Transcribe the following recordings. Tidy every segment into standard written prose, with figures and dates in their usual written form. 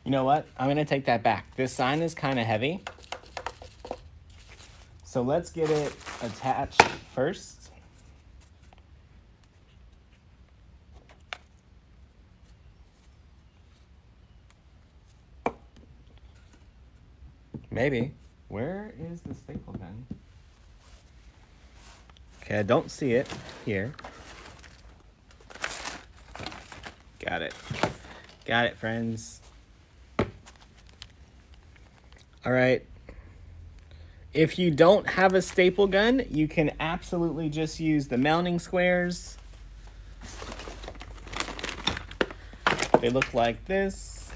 You know what? I'm going to take that back. This sign is kind of heavy. So let's get it attached first. Maybe. Where is the staple gun? Okay, I don't see it here. Got it. Got it, friends. All right. If you don't have a staple gun, you can absolutely just use the mounting squares. They look like this.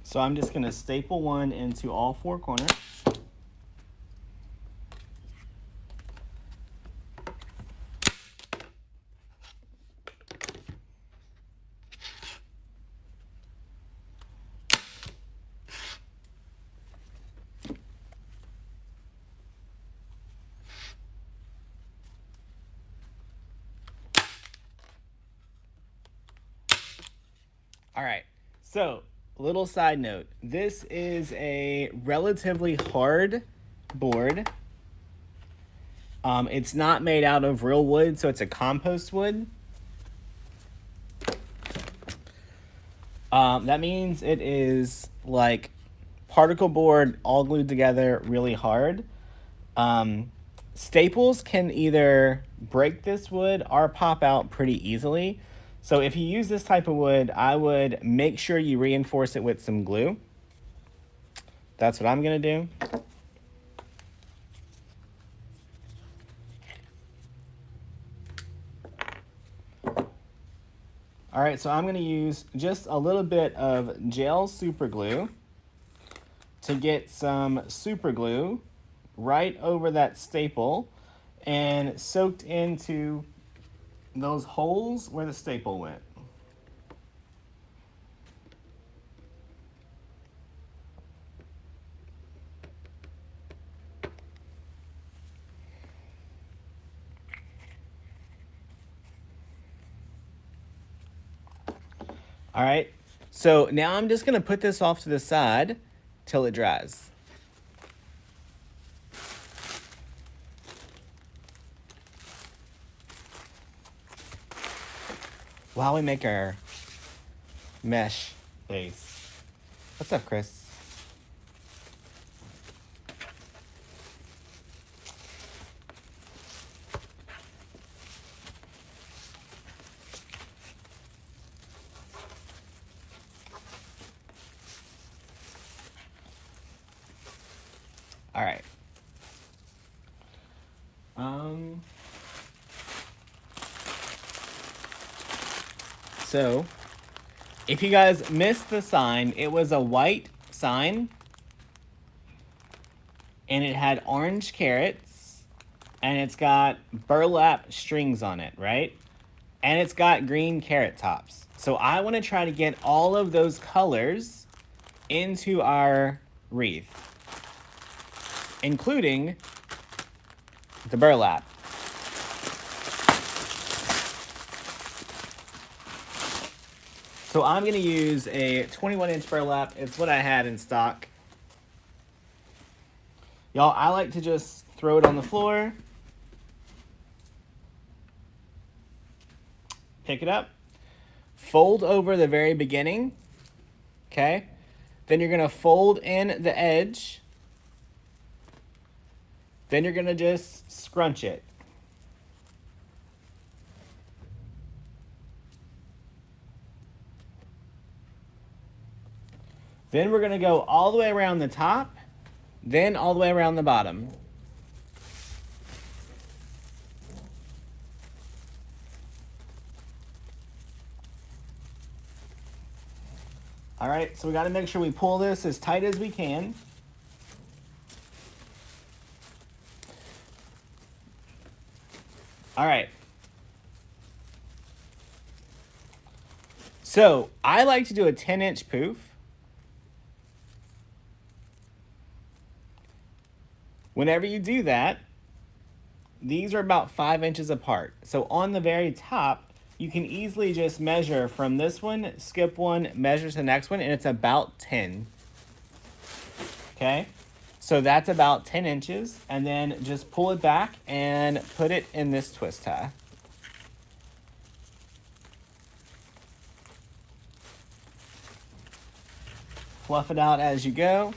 So I'm just going to staple one into all four corners. All right, so little side note. This is a relatively hard board. It's not made out of real wood, so it's a compost wood. That means it is like particle board all glued together really hard. Staples can either break this wood or pop out pretty easily. So if you use this type of wood, I would make sure you reinforce it with some glue. That's what I'm gonna do. All right, so I'm gonna use just a little bit of gel super glue to get some super glue right over that staple and soaked into those holes where the staple went. All right, so now I'm just gonna put this off to the side till it dries. While we make our mesh base. What's up, Chris? All right. So, if you guys missed the sign, it was a white sign, and it had orange carrots, and it's got burlap strings on it, right? And it's got green carrot tops. So I want to try to get all of those colors into our wreath, including the burlap. So I'm going to use a 21-inch burlap. It's what I had in stock. Y'all, I like to just throw it on the floor. Pick it up. Fold over the very beginning. Okay? Then you're going to fold in the edge. Then you're going to just scrunch it. Then we're going to go all the way around the top, then all the way around the bottom. All right, so we got to make sure we pull this as tight as we can. All right. So I like to do a 10-inch poof. Whenever you do that, these are about 5 inches apart. So on the very top, you can easily just measure from this one, skip one, measure to the next one, and it's about 10. Okay? So that's about 10 inches, and then just pull it back and put it in this twist tie. Fluff it out as you go.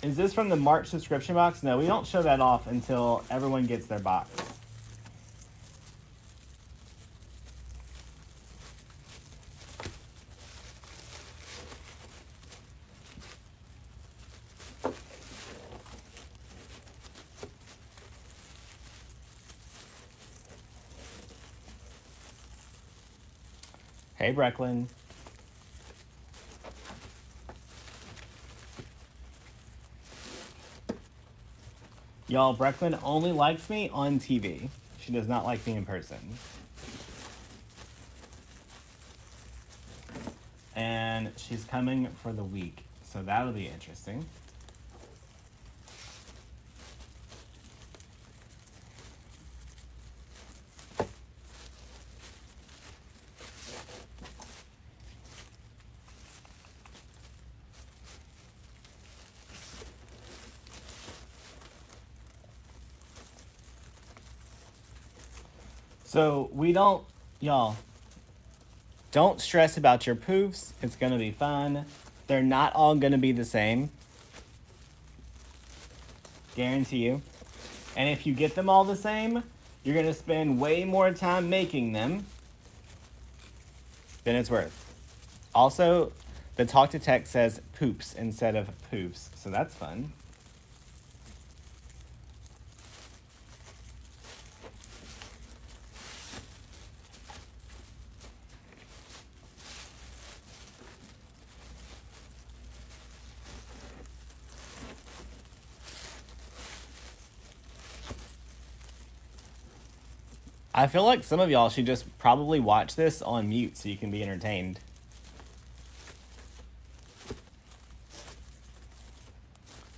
Is this from the March subscription box? No, we don't show that off until everyone gets their box. Hey, Brecklin. Y'all, Brecklin only likes me on TV. She does not like me in person. And she's coming for the week, so that'll be interesting. So y'all, don't stress about your poofs. It's gonna be fun. They're not all gonna be the same. Guarantee you. And if you get them all the same, you're gonna spend way more time making them than it's worth. Also, the talk to text says poops instead of poofs, so that's fun. I feel like some of y'all should just probably watch this on mute so you can be entertained.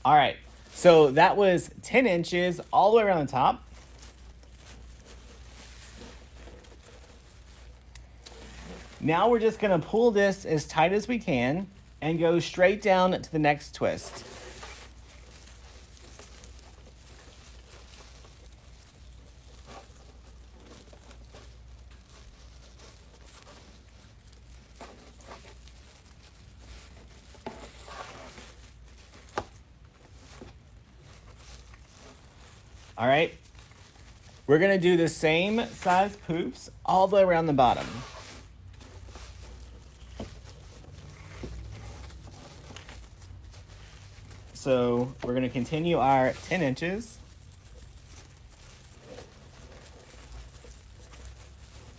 All right, so that was 10 inches all the way around the top. Now we're just gonna pull this as tight as we can and go straight down to the next twist. All right, we're gonna do the same size poofs all the way around the bottom. So we're gonna continue our 10 inches.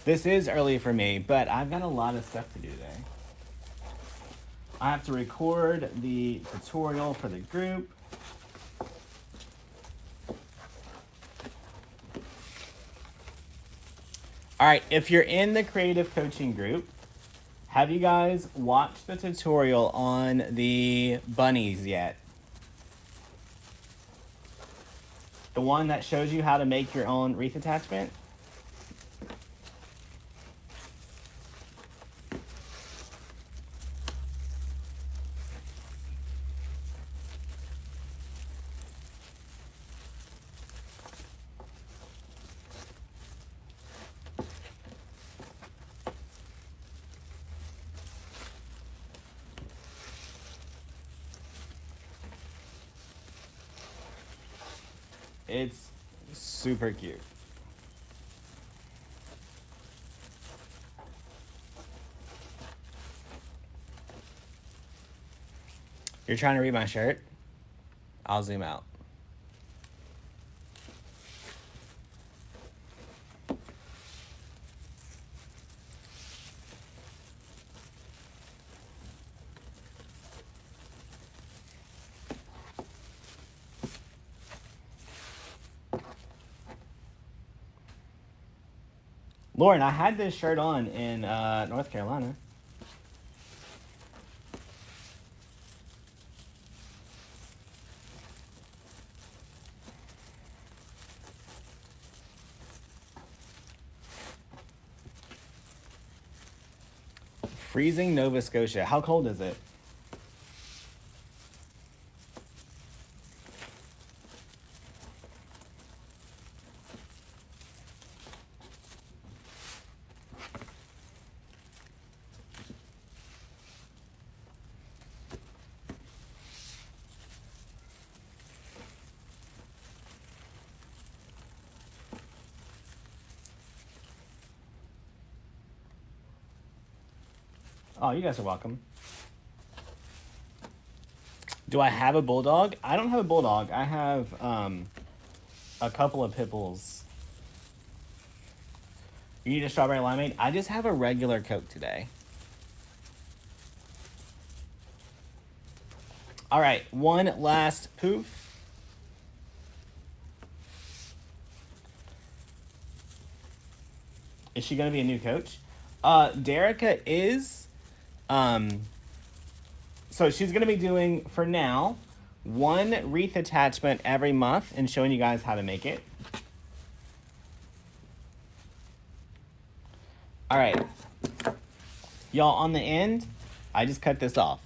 This is early for me, but I've got a lot of stuff to do today. I have to record the tutorial for the group. All right, if you're in the creative coaching group, have you guys watched the tutorial on the bunnies yet? The one that shows you how to make your own wreath attachment? It's super cute. You're trying to read my shirt? I'll zoom out. Lauren, I had this shirt on in North Carolina. Freezing Nova Scotia. How cold is it? Oh, you guys are welcome. Do I have a bulldog? I don't have a bulldog. I have a couple of pit bulls. You need a strawberry limeade? I just have a regular Coke today. All right, one last poof. Is she going to be a new coach? Derica is. So she's going to be doing, for now, one wreath attachment every month and showing you guys how to make it. All right. Y'all, on the end, I just cut this off.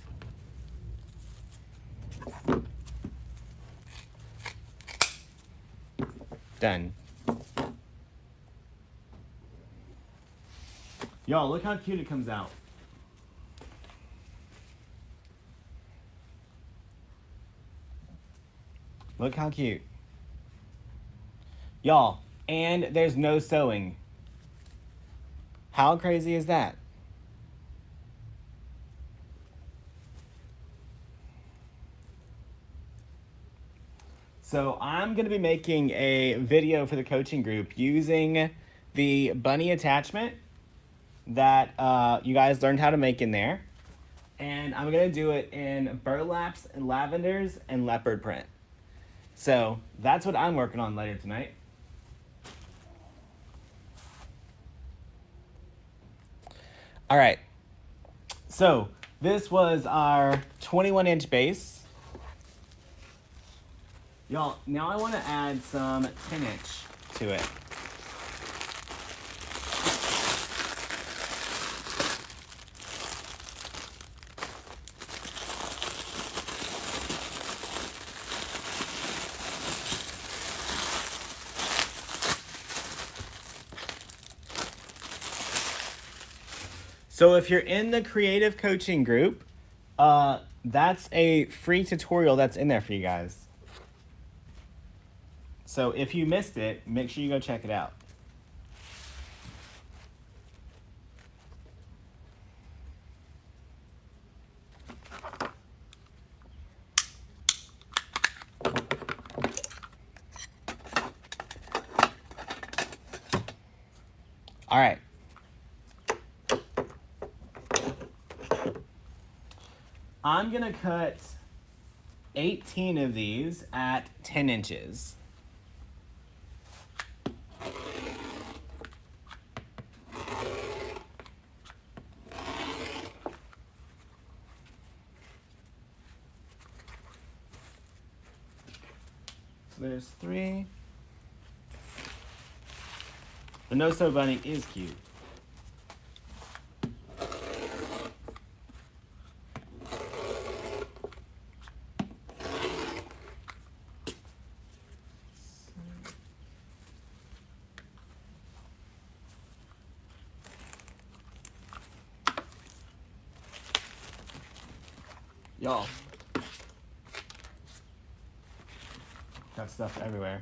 Done. Y'all, look how cute it comes out. Look how cute. Y'all, and there's no sewing. How crazy is that? So I'm going to be making a video for the coaching group using the bunny attachment that you guys learned how to make in there. And I'm going to do it in burlaps and lavenders and leopard print. So that's what I'm working on later tonight. All right. So this was our 21-inch base. Y'all, now I want to add some 10-inch to it. So if you're in the creative coaching group, that's a free tutorial that's in there for you guys. So if you missed it, make sure you go check it out. All right. I'm going to cut 18 of these at 10 inches. So there's 3. The no-sew bunny is cute. Y'all, got stuff everywhere.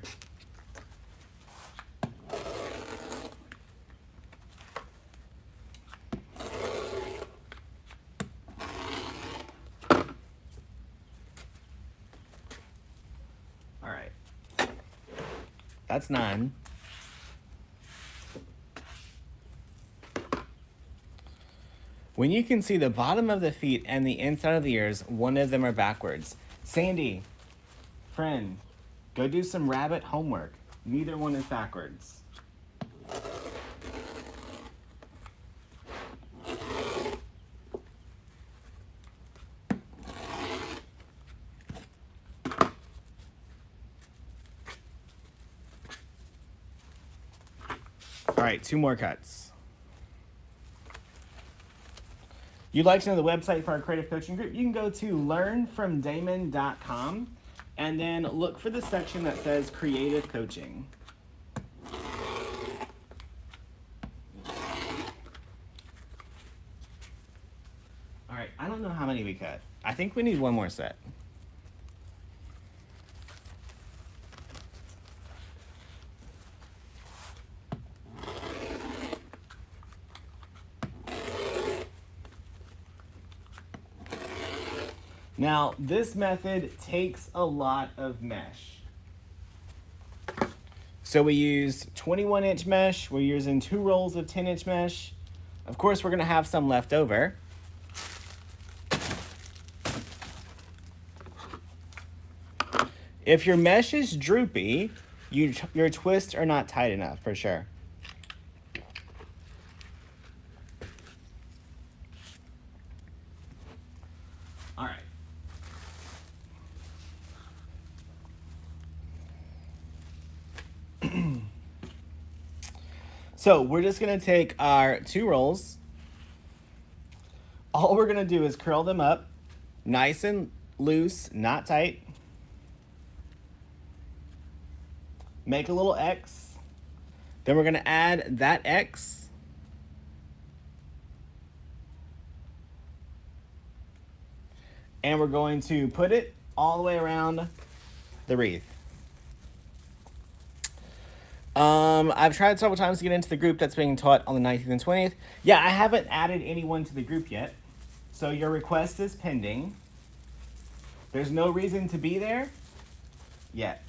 All right, that's 9. When you can see the bottom of the feet and the inside of the ears, one of them are backwards. Sandy, friend, go do some rabbit homework. Neither one is backwards. right, 2 more cuts. You'd like to know the website for our creative coaching group? You can go to learnfromdamon.com and then look for the section that says creative coaching. All right, I don't know how many we cut. I think we need 1 more set. Now, this method takes a lot of mesh. So we used 21-inch mesh. We're using 2 rolls of 10-inch mesh. Of course, we're going to have some left over. If your mesh is droopy, your twists are not tight enough, for sure. All right. So we're just going to take our 2 rolls. All we're going to do is curl them up nice and loose, not tight. Make a little X. Then we're going to add that X. And we're going to put it all the way around the wreath. I've tried several times to get into the group that's being taught on the 19th and 20th. Yeah, I haven't added anyone to the group yet. So your request is pending. There's no reason to be there yet.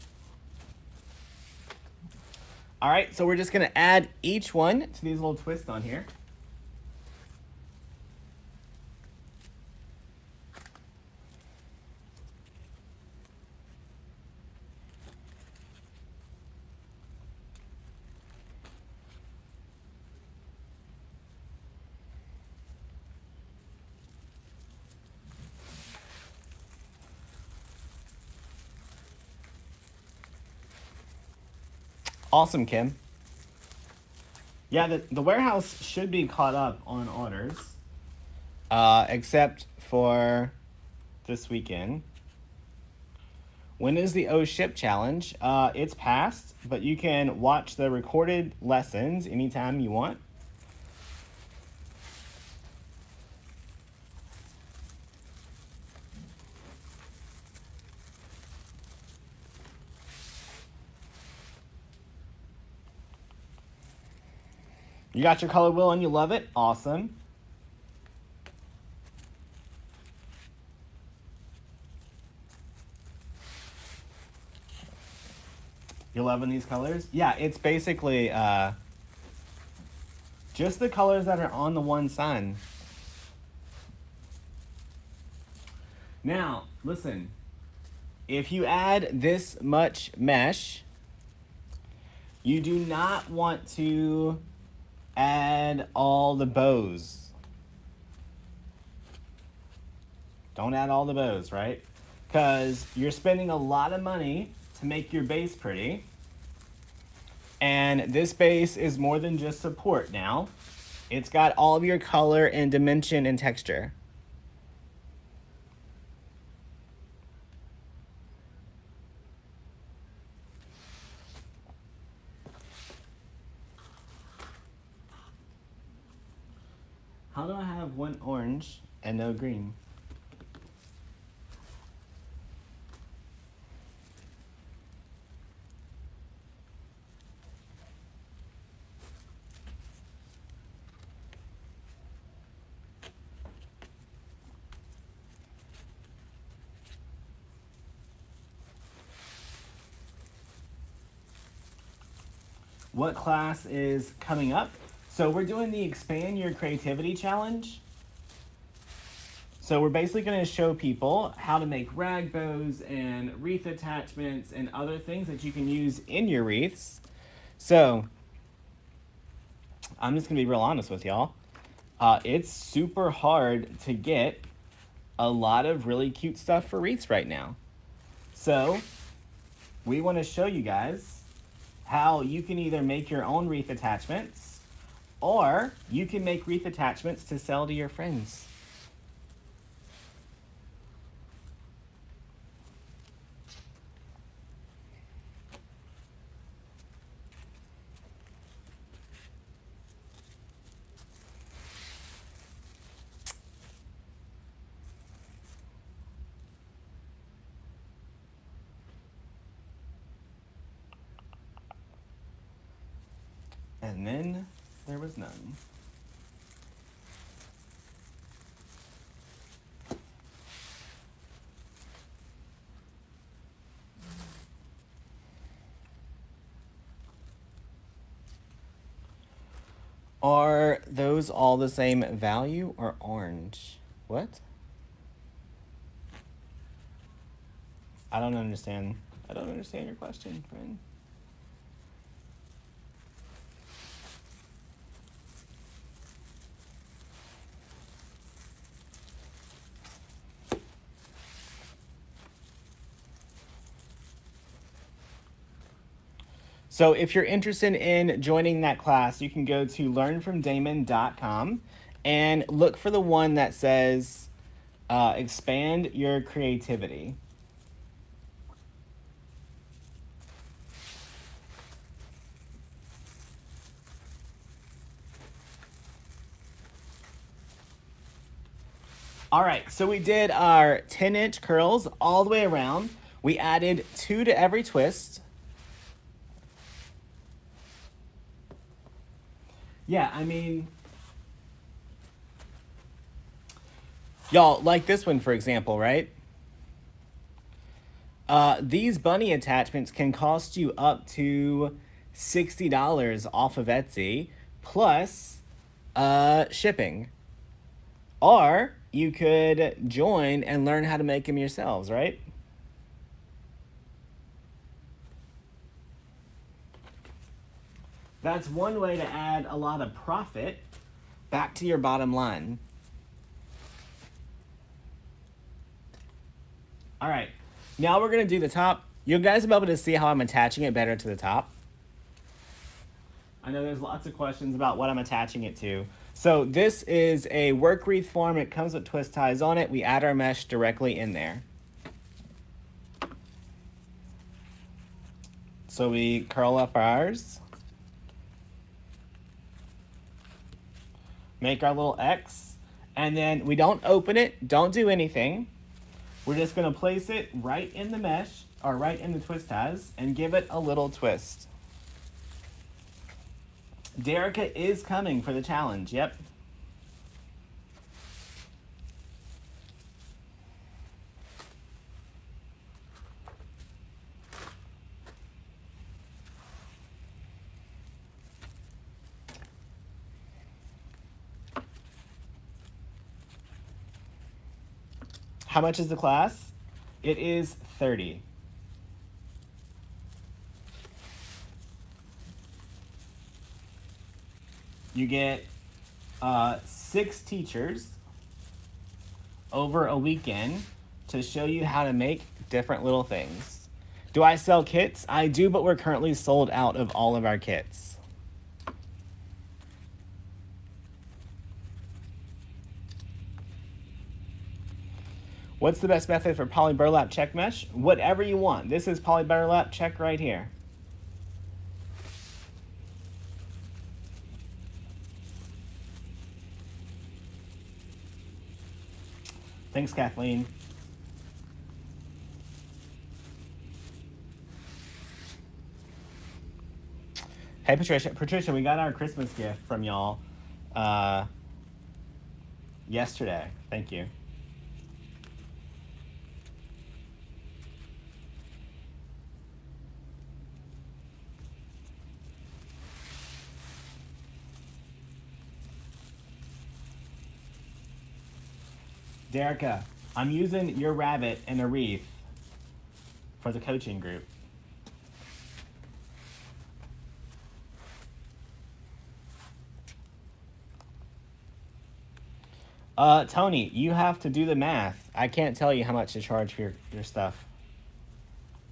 All right, so we're just going to add each one to these little twists on here. Awesome, Kim. Yeah, the warehouse should be caught up on orders, except for this weekend. When is the O Ship Challenge? It's past, but you can watch the recorded lessons anytime you want. You got your color wheel and you love it? Awesome. You loving these colors? Yeah, it's basically just the colors that are on the one sign. Now, listen. If you add this much mesh, you do not want to add all the bows. Don't add all the bows, right? Because you're spending a lot of money to make your base pretty. And this base is more than just support now. It's got all of your color and dimension and texture. How do I have 1 orange and no green? What class is coming up? So we're doing the Expand Your Creativity Challenge. So we're basically going to show people how to make rag bows and wreath attachments and other things that you can use in your wreaths. So I'm just going to be real honest with y'all. It's super hard to get a lot of really cute stuff for wreaths right now. So we want to show you guys how you can either make your own wreath attachments or you can make wreath attachments to sell to your friends. And then there was none. Are those all the same value or orange? What? I don't understand. I don't understand your question, friend. So if you're interested in joining that class, you can go to learnfromdamon.com and look for the one that says expand your creativity. All right, so we did our 10-inch curls all the way around. We added 2 to every twist. Yeah, I mean, y'all, like this one, for example, right? These bunny attachments can cost you up to $60 off of Etsy, plus shipping. Or you could join and learn how to make them yourselves, right? That's one way to add a lot of profit back to your bottom line. All right, now we're gonna do the top. You guys will be able to see how I'm attaching it better to the top. I know there's lots of questions about what I'm attaching it to. So this is a work wreath form. It comes with twist ties on it. We add our mesh directly in there. So we curl up ours. Make our little X, and then we don't open it, don't do anything. We're just gonna place it right in the mesh, or right in the twist ties, and give it a little twist. Derica is coming for the challenge, yep. How much is the class? It is $30. You get 6 teachers over a weekend to show you how to make different little things. Do I sell kits? I do, but we're currently sold out of all of our kits. What's the best method for poly burlap check mesh? Whatever you want. This is poly burlap check right here. Thanks, Kathleen. Hey, Patricia. Patricia, we got our Christmas gift from y'all yesterday. Thank you. Derica, I'm using your rabbit in a wreath for the coaching group. Tony, you have to do the math. I can't tell you how much to charge for your stuff.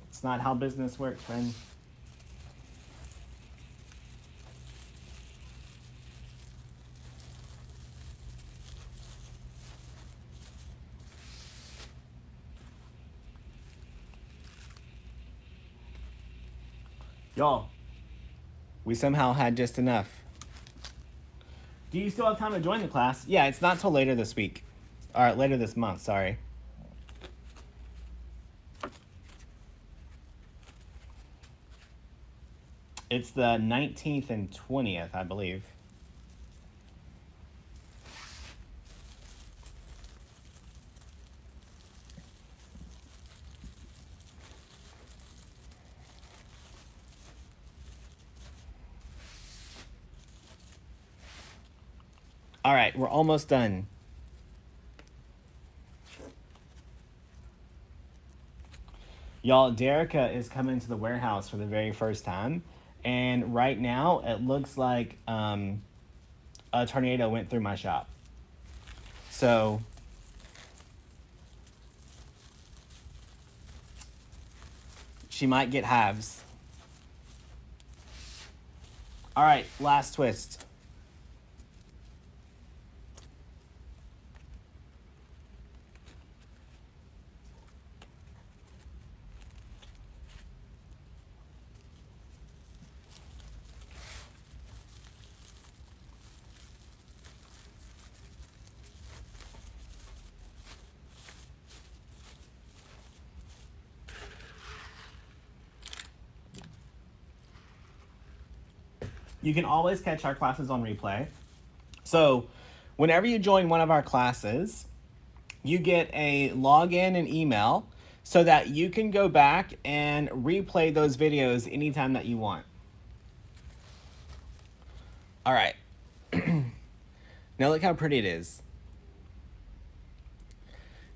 It's not how business works, friend. Y'all, we somehow had just enough. Do you still have time to join the class? Yeah, it's not till later this week. Or later this month, sorry. It's the 19th and 20th, I believe. All right, we're almost done. Y'all, Derica is coming to the warehouse for the very first time. And right now, it looks like a tornado went through my shop. So, she might get halves. All right, last twist. You can always catch our classes on replay. So, whenever you join one of our classes, you get a login and email so that you can go back and replay those videos anytime that you want. All right. Now look how pretty it is.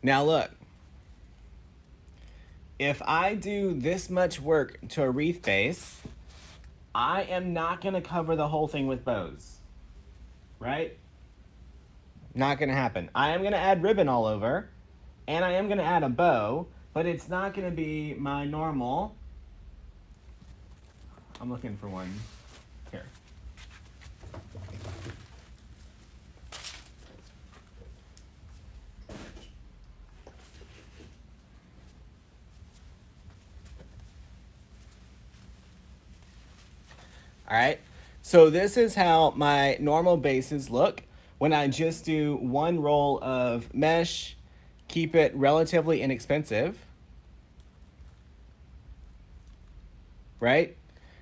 Now look. If I do this much work to a wreath base, I am not going to cover the whole thing with bows. Right? Not going to happen. I am going to add ribbon all over, and I am going to add a bow, but it's not going to be my normal. I'm looking for one here. All right, so this is how my normal bases look when I just do one roll of mesh, keep it relatively inexpensive, right?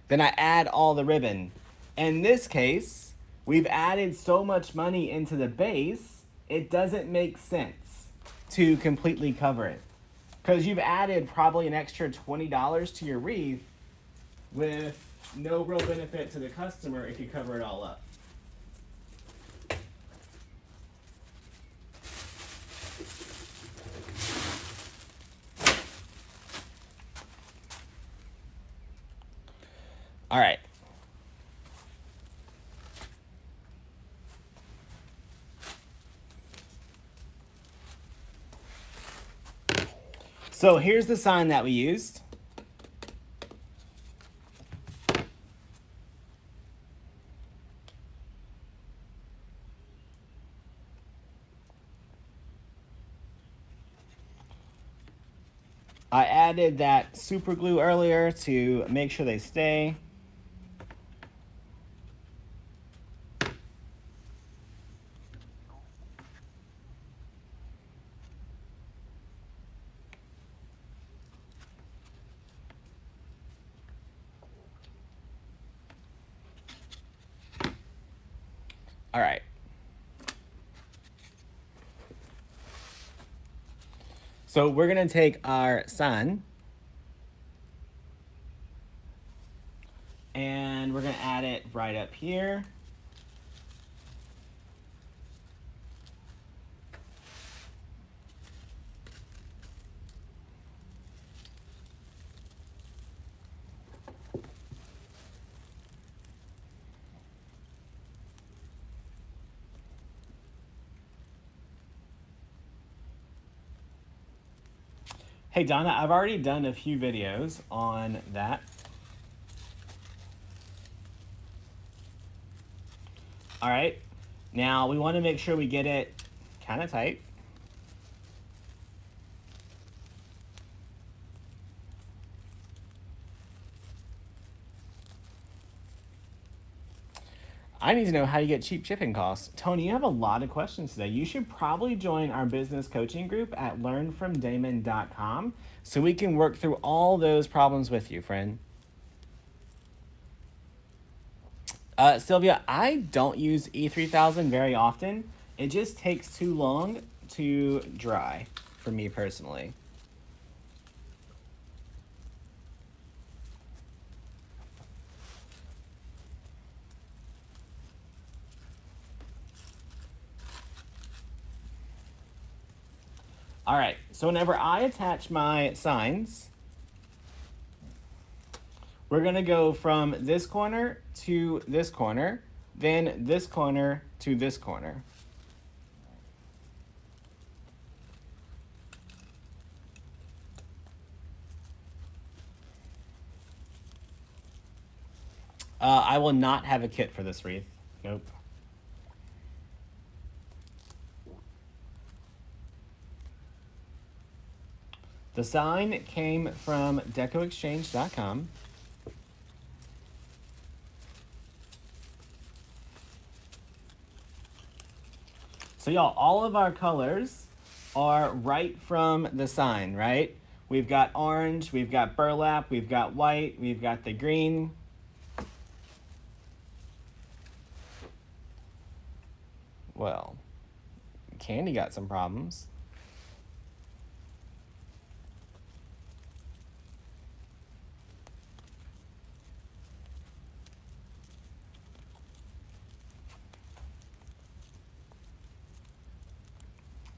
Then I add all the ribbon. In this case, we've added so much money into the base, it doesn't make sense to completely cover it. Because you've added probably an extra $20 to your wreath with no real benefit to the customer if you cover it all up. All right. So here's the sign that we used. I added that super glue earlier to make sure they stay. All right. So we're going to take our sun and we're going to add it right up here. Hey Donna, I've already done a few videos on that. All right, now we want to make sure we get it kind of tight. I need to know how you get cheap shipping costs. Tony, you have a lot of questions today. You should probably join our business coaching group at learnfromdamon.com so we can work through all those problems with you, friend. Sylvia, I don't use E3000 very often. It just takes too long to dry for me personally. All right, so whenever I attach my signs, we're gonna go from this corner to this corner, then this corner to this corner. I will not have a kit for this wreath. Nope. The sign came from DecoExchange.com. So y'all, all of our colors are right from the sign, right? We've got orange, we've got burlap, we've got white, we've got the green. Well, Candy got some problems.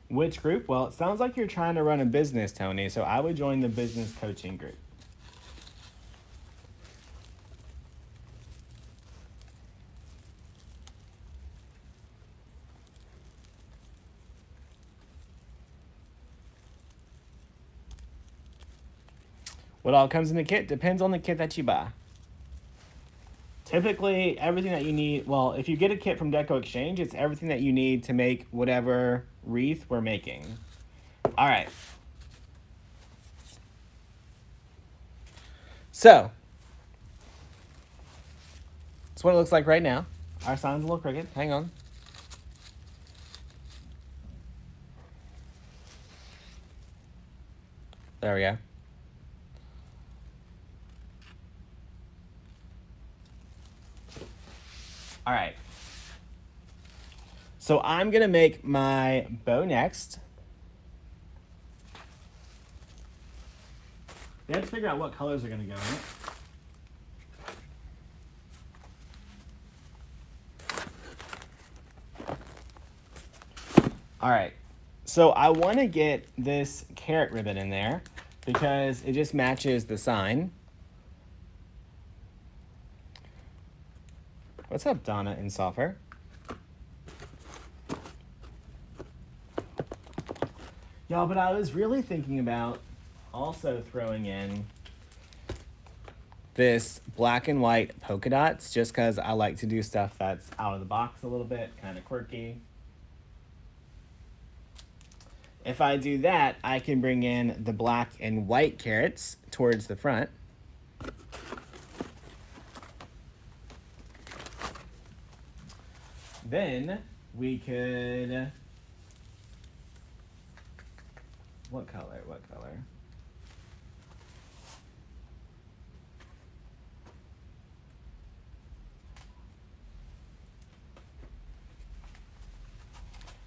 Which group? Well, it sounds like you're trying to run a business, Tony, so I would join the business coaching group. What all comes in the kit depends on the kit that you buy. Typically, everything that you need, well, if you get a kit from DecoExchange, it's everything that you need to make whatever wreath we're making. All right. So, that's what it looks like right now. Our sign's a little crooked. Hang on. There we go. All right. So I'm going to make my bow next. We have to figure out what colors are going to go in it. All right. So I want to get this carrot ribbon in there because it just matches the sign. What's up, Donna in software? Y'all, but I was really thinking about also throwing in this black and white polka dots just because I like to do stuff that's out of the box a little bit, kind of quirky. If I do that, I can bring in the black and white carrots towards the front. Then we could, what color?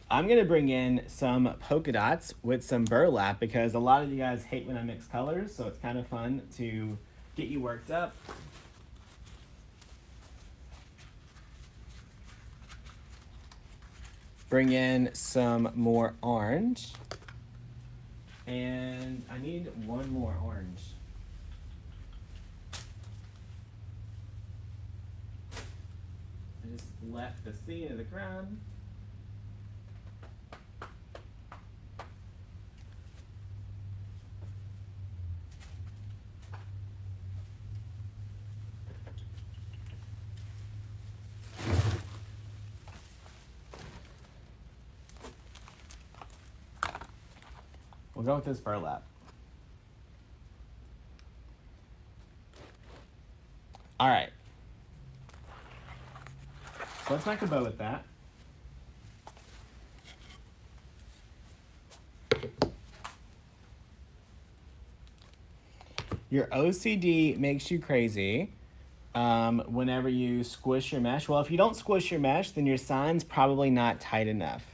I'm gonna bring in some polka dots with some burlap because a lot of you guys hate when I mix colors, so it's kind of fun to get you worked up. Bring in some more orange. And I need one more orange. I just left the scene of the crowd. We'll go with this burlap. All right. So let's make a bow with that. Your OCD makes you crazy whenever you squish your mesh. Well, if you don't squish your mesh, then your sign's probably not tight enough.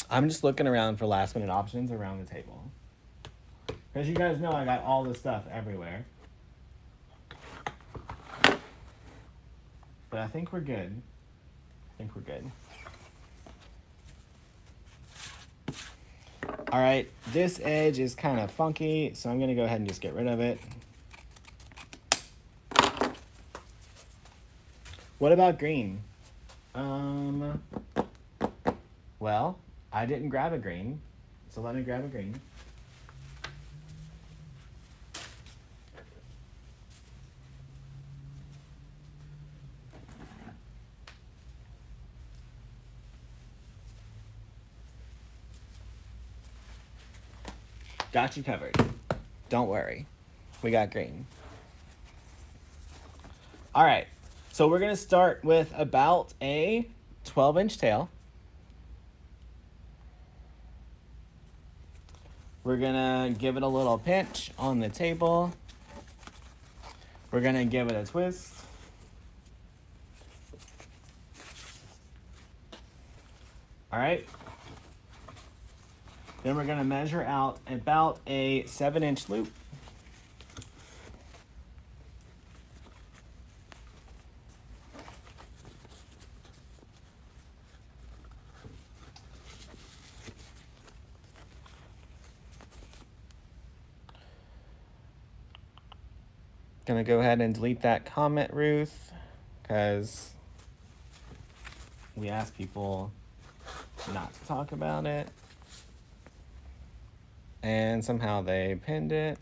I'm just looking around for last minute options around the table. Because you guys know I got all this stuff everywhere. But I think we're good. All right, this edge is kind of funky, so I'm gonna go ahead and just get rid of it. What about green? Well, I didn't grab a green, so let me grab a green. Got you covered. Don't worry. We got green. All right, so we're gonna start with about a 12-inch tail. We're gonna give it a little pinch on the table. We're gonna give it a twist. All right. Then we're gonna measure out about a 7-inch loop. Gonna go ahead and delete that comment, Ruth, because we asked people not to talk about it. And somehow they pinned it.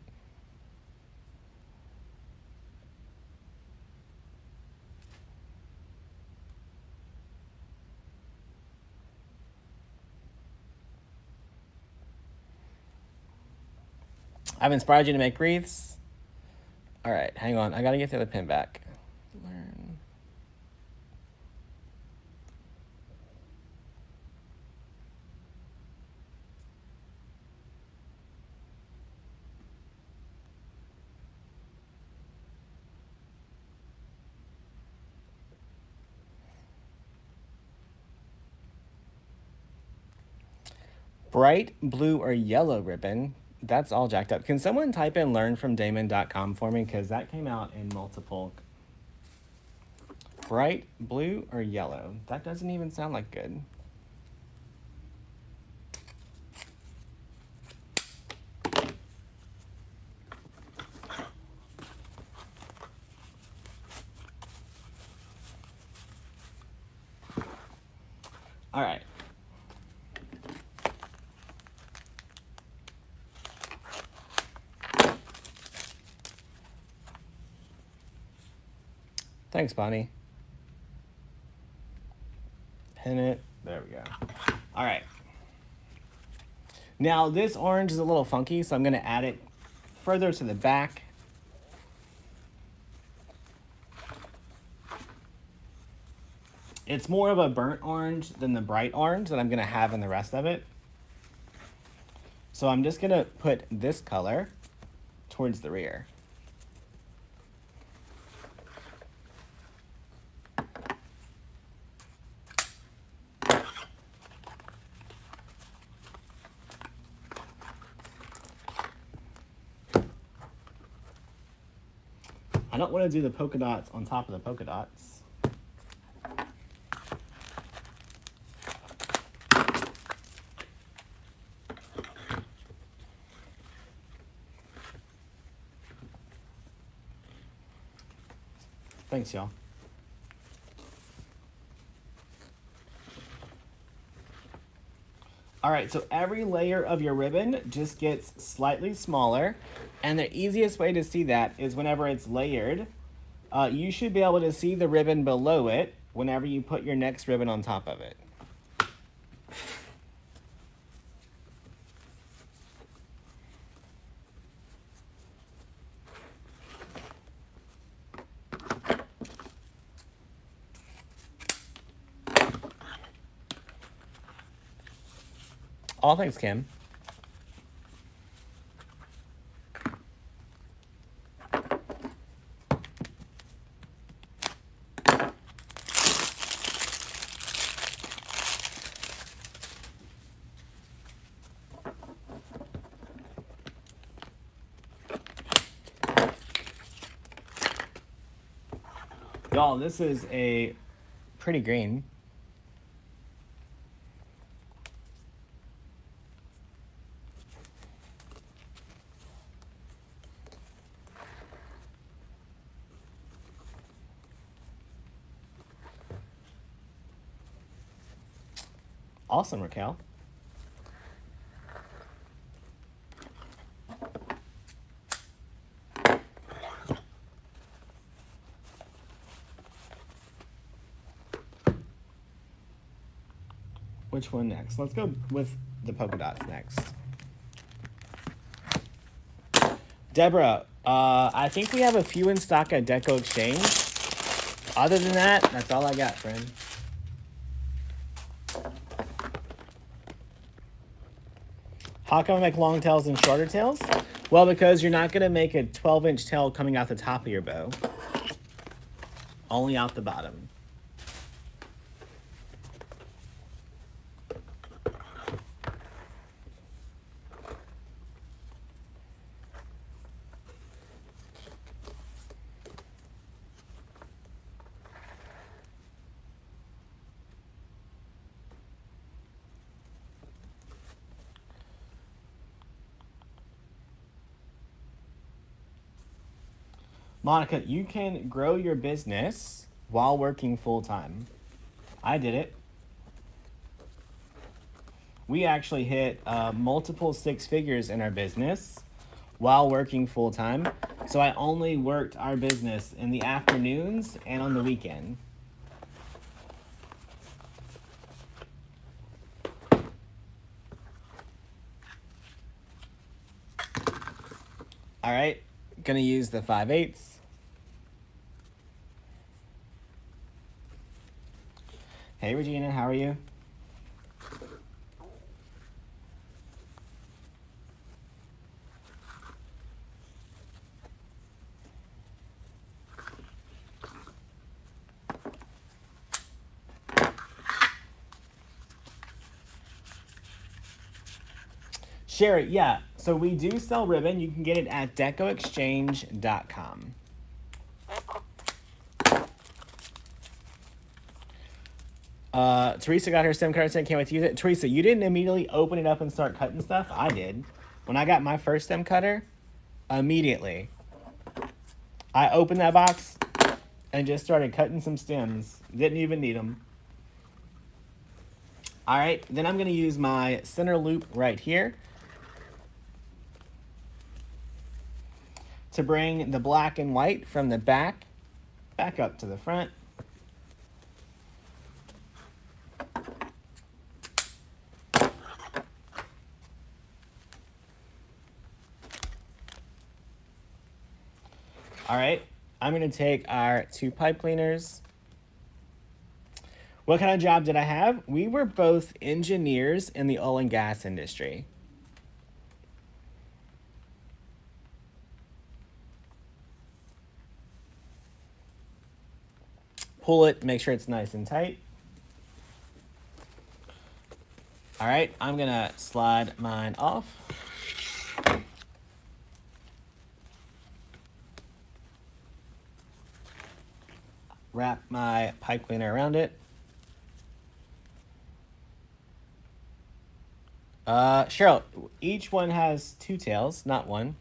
I've inspired you to make wreaths. All right, hang on. I gotta get the other pin back. Learn. Bright blue or yellow ribbon. That's all jacked up. Can someone type in learnfromdamon.com for me? Because that came out in multiple. Bright blue or yellow. That doesn't even sound like good. All right. Thanks, Bonnie. Pin it. There we go. All right. Now, this orange is a little funky, so I'm going to add it further to the back. It's more of a burnt orange than the bright orange that I'm going to have in the rest of it. So I'm just going to put this color towards the rear. I don't want to do the polka dots on top of the polka dots. Thanks, y'all. All right, so every layer of your ribbon just gets slightly smaller, and the easiest way to see that is whenever it's layered, you should be able to see the ribbon below it whenever you put your next ribbon on top of it. All thanks, Kim. Y'all, this is a pretty green. Awesome, Raquel. Which one next? Let's go with the polka dots next. Deborah, I think we have a few in stock at DecoExchange. Other than that, that's all I got, friend. How come I make long tails and shorter tails? Well, because you're not going to make a 12-inch tail coming out the top of your bow. Only out the bottom. Monica, you can grow your business while working full-time. I did it. We actually hit multiple 6 figures in our business while working full-time. So I only worked our business in the afternoons and on the weekend. All right, gonna use the 5/8. Hey, Regina, how are you? Sherry, yeah, so we do sell ribbon. You can get it at DecoExchange.com. Teresa got her stem cutter and can't wait to use it. Teresa, you didn't immediately open it up and start cutting stuff. I did. When I got my first stem cutter, immediately, I opened that box and just started cutting some stems. Didn't even need them. All right, then I'm going to use my center loop right here to bring the black and white from the back up to the front. All right, I'm gonna take our 2 pipe cleaners. What kind of job did I have? We were both engineers in the oil and gas industry. Pull it, make sure it's nice and tight. All right, I'm gonna slide mine off. Wrap my pipe cleaner around it. Cheryl, each one has 2 tails, not 1.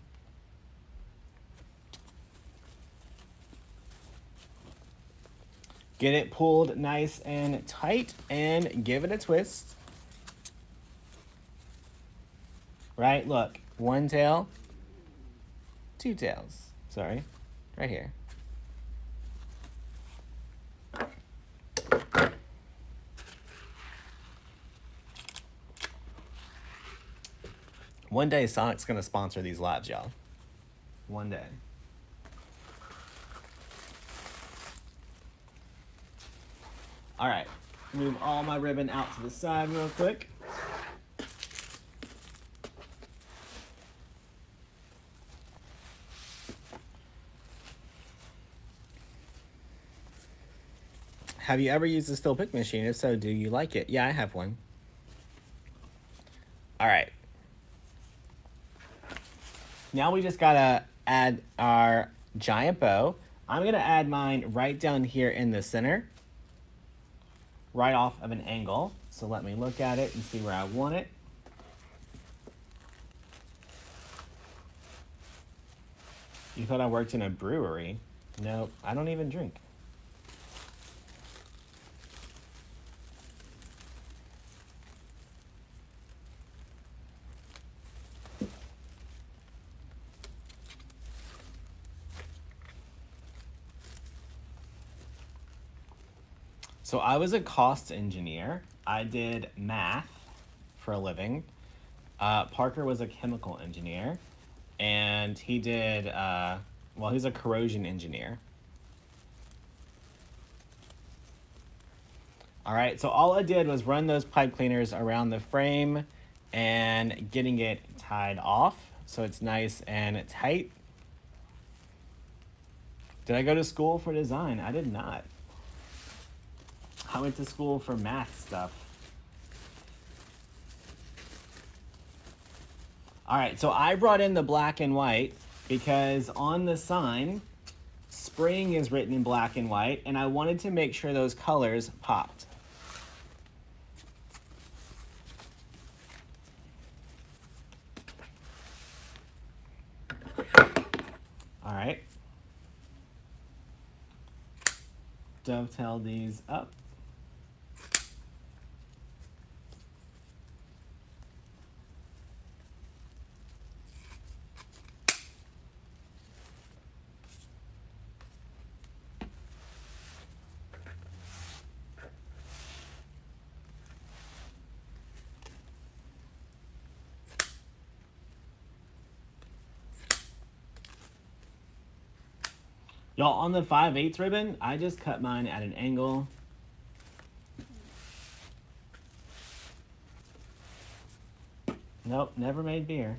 Get it pulled nice and tight and give it a twist. Right, look, 1 tail, 2 tails. Sorry, right here. One day Sonic's gonna sponsor these lives, y'all. One day. All right, move all my ribbon out to the side real quick. Have you ever used a still pick machine? If so, do you like it? Yeah, I have one. All right. Now we just gotta add our giant bow. I'm gonna add mine right down here in the center, right off of an angle. So let me look at it and see where I want it. You thought I worked in a brewery? Nope, I don't even drink. So I was a cost engineer. I did math for a living. Parker was a chemical engineer, and he did, well, he's a corrosion engineer. All right, so all I did was run those pipe cleaners around the frame and getting it tied off so it's nice and tight. Did I go to school for design? I did not. I went to school for math stuff. All right, so I brought in the black and white because on the sign, spring is written in black and white, and I wanted to make sure those colors popped. All right. Dovetail these up. Y'all, on the 5/8 ribbon, I just cut mine at an angle. Nope, never made beer.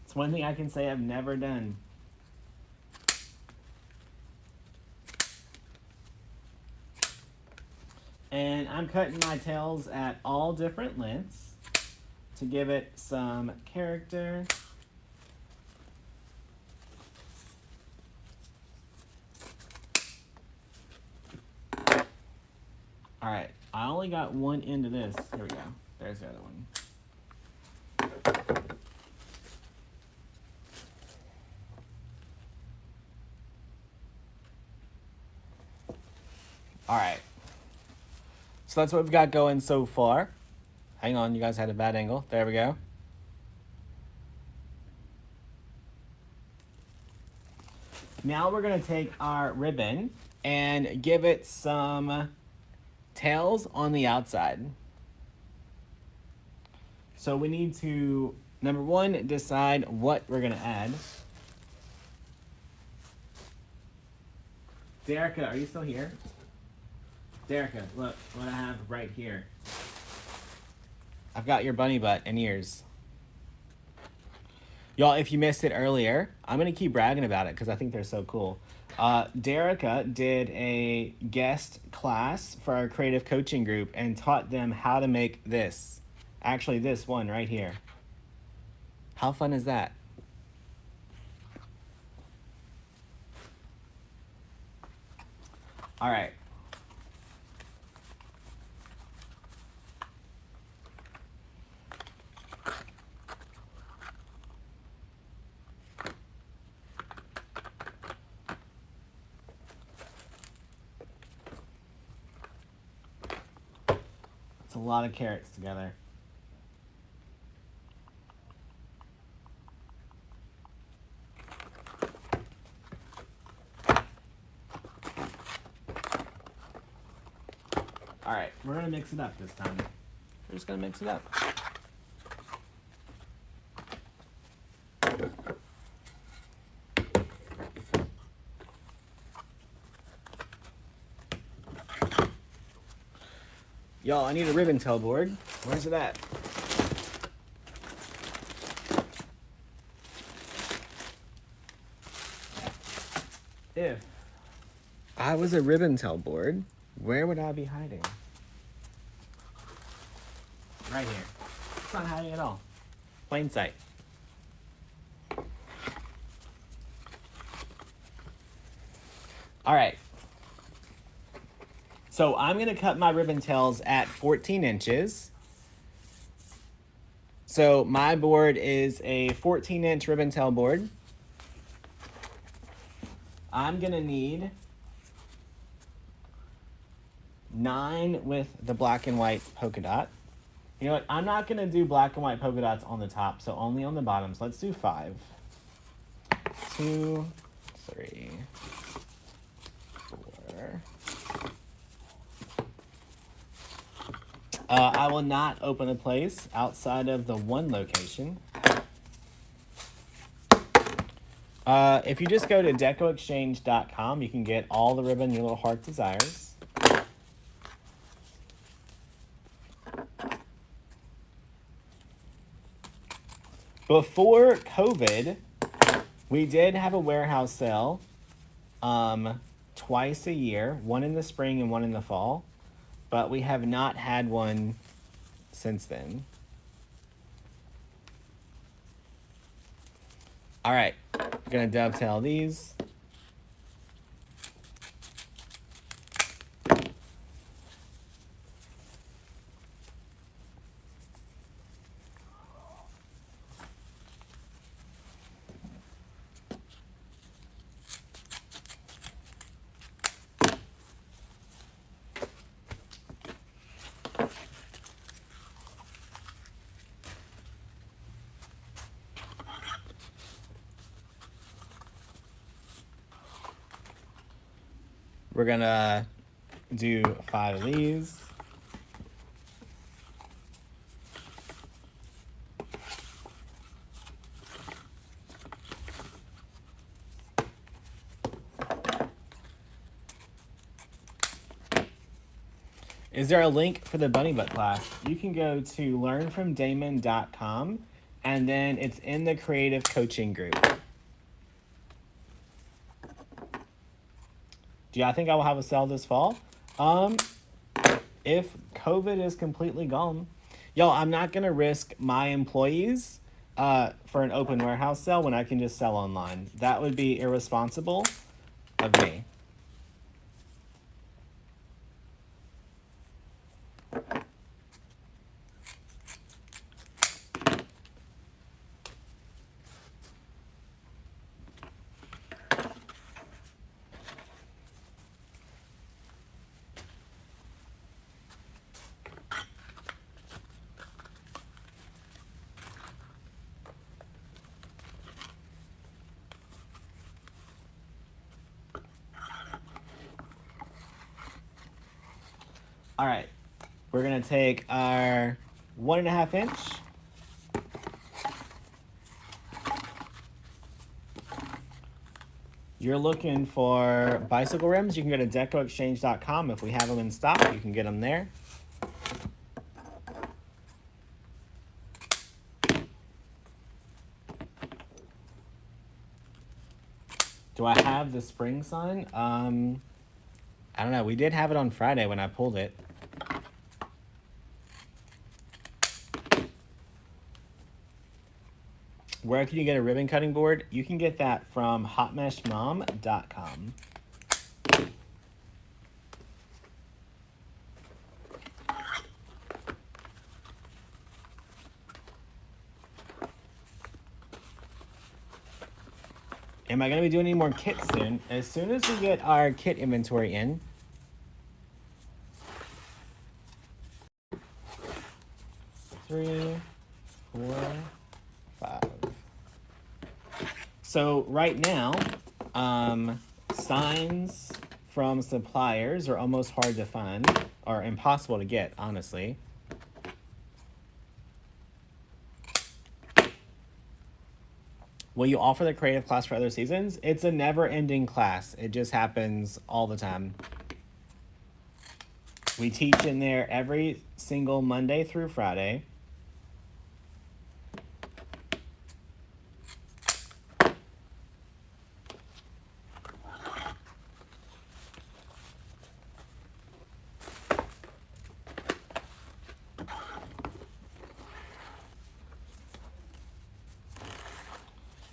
It's one thing I can say I've never done. And I'm cutting my tails at all different lengths to give it some character. All right, I only got one end of this. Here we go. There's the other one. All right. So that's what we've got going so far. Hang on, you guys had a bad angle. There we go. Now we're gonna take our ribbon and give it some tails on the outside. So we need to, number one, decide what we're gonna add. Derica, are you still here? Derica, look what I have right here. I've got your bunny butt and ears. Y'all, if you missed it earlier, I'm gonna keep bragging about it because I think they're so cool. Derica did a guest class for our creative coaching group and taught them how to make this. Actually, this one right here. How fun is that? All right. It's a lot of carrots together. All right, we're gonna mix it up this time. We're just gonna mix it up. Y'all, I need a ribbon tail board. Where's it at? If I was a ribbon tail board, where would I be hiding? Right here. It's not hiding at all. Plain sight. All right. So I'm going to cut my ribbon tails at 14 inches. So my board is a 14-inch ribbon tail board. I'm going to need 9 with the black and white polka dot. You know what? I'm not going to do black and white polka dots on the top, so only on the bottoms. Let's do 5. 2, 3, 4. I will not open a place outside of the one location. If you just go to DecoExchange.com, you can get all the ribbon your little heart desires. Before COVID, we did have a warehouse sale twice a year, one in the spring and one in the fall. But we have not had one since then. All right, I'm gonna dovetail these. We're gonna do 5 of these. Is there a link for the bunny butt class? You can go to learnfromdamon.com and then it's in the creative coaching group. Do y'all think I will have a sale this fall? If COVID is completely gone. Y'all, I'm not going to risk my employees for an open warehouse sale when I can just sell online. That would be irresponsible of me. All right, we're gonna take our 1.5 inch. You're looking for bicycle rims, you can go to DecoExchange.com. If we have them in stock, you can get them there. Do I have the spring sign? I don't know. We did have it on Friday when I pulled it. Where can you get a ribbon cutting board? You can get that from hotmeshmom.com. Am I going to be doing any more kits soon? As soon as we get our kit inventory in. Three, 4, 5. So right now, signs from suppliers are almost hard to find, or impossible to get, honestly. Will you offer the creative class for other seasons? It's a never-ending class. It just happens all the time. We teach in there every single Monday through Friday.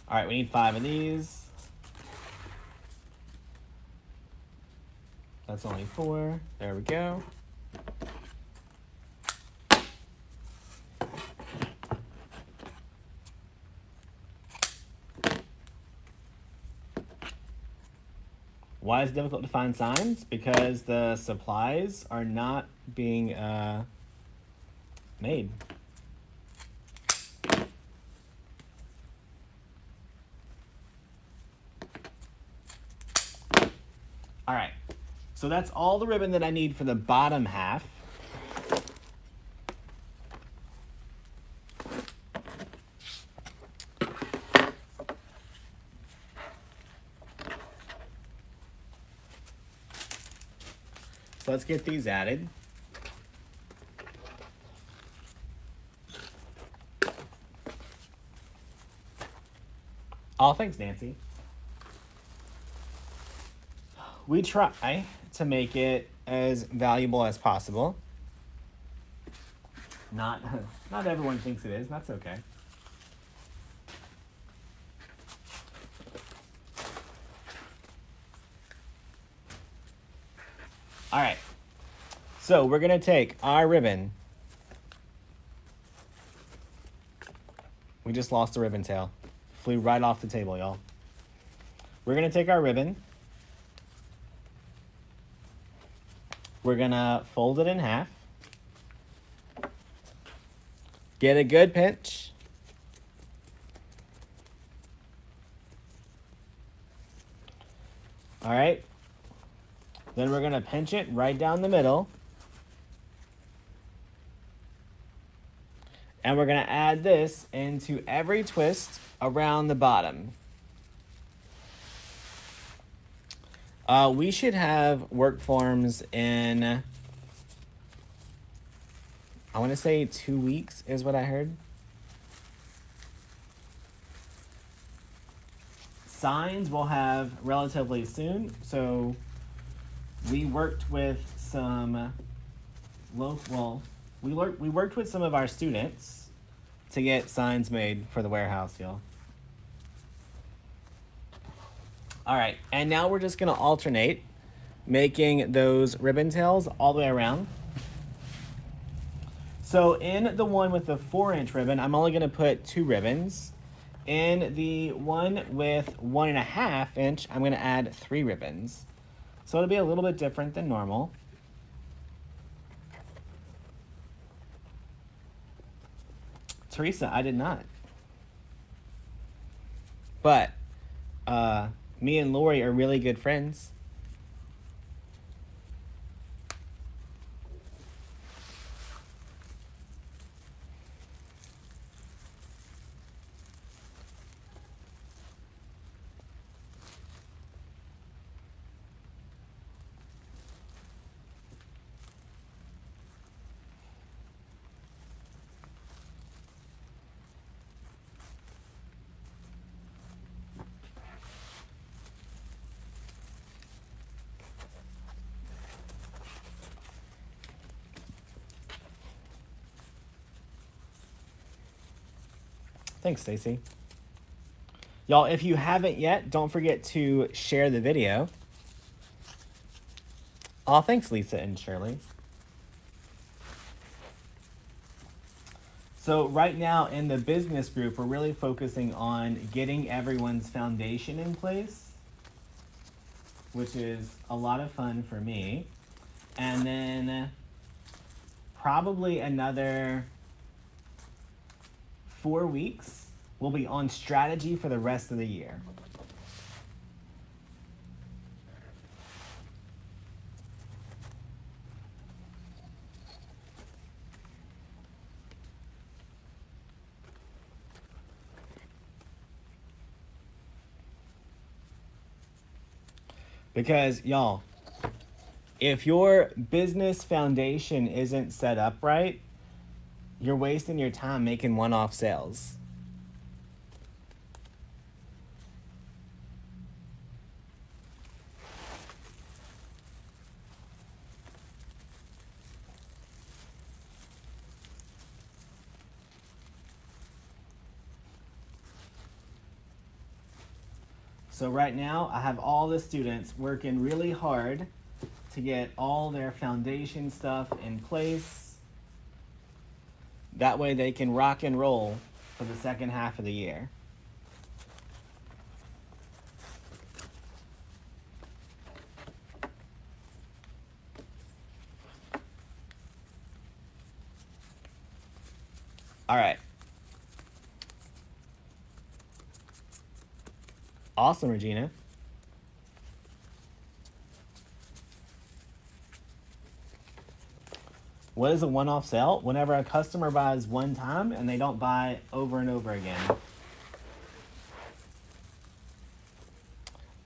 All right, we need 5 of these. That's only 4. There we go. Why is it difficult to find signs? Because the supplies are not being made. All right, so that's all the ribbon that I need for the bottom half. So let's get these added. Oh, thanks, Nancy. We try to make it as valuable as possible. Not everyone thinks it is, and that's okay. All right, so we're gonna take our ribbon. We just lost the ribbon tail. Flew right off the table, y'all. We're gonna take our ribbon. We're gonna fold it in half. Get a good pinch. All right. Then we're gonna pinch it right down the middle. And we're gonna add this into every twist around the bottom. We should have work forms in, I want to say 2 weeks is what I heard. Signs we'll have relatively soon. So we worked with some we worked with some of our students to get signs made for the warehouse, y'all. All right, and now we're just gonna alternate making those ribbon tails all the way around. So in the one with the 4-inch ribbon, I'm only gonna put 2 ribbons. In the one with 1.5 inch, I'm gonna add 3 ribbons. So it'll be a little bit different than normal. Teresa, I did not. But me and Lori are really good friends. Thanks, Stacy. Y'all, if you haven't yet, don't forget to share the video. Oh, thanks, Lisa and Shirley. So right now in the business group, we're really focusing on getting everyone's foundation in place, which is a lot of fun for me. And then probably another 4 weeks, we'll be on strategy for the rest of the year. Because, y'all, If your business foundation isn't set up right, you're wasting your time making one-off sales. So right now, I have all the students working really hard to get all their foundation stuff in place. That way they can rock and roll for the second half of the year. All right. Awesome, Regina. What is a one-off sale? Whenever a customer buys one time and they don't buy over and over again.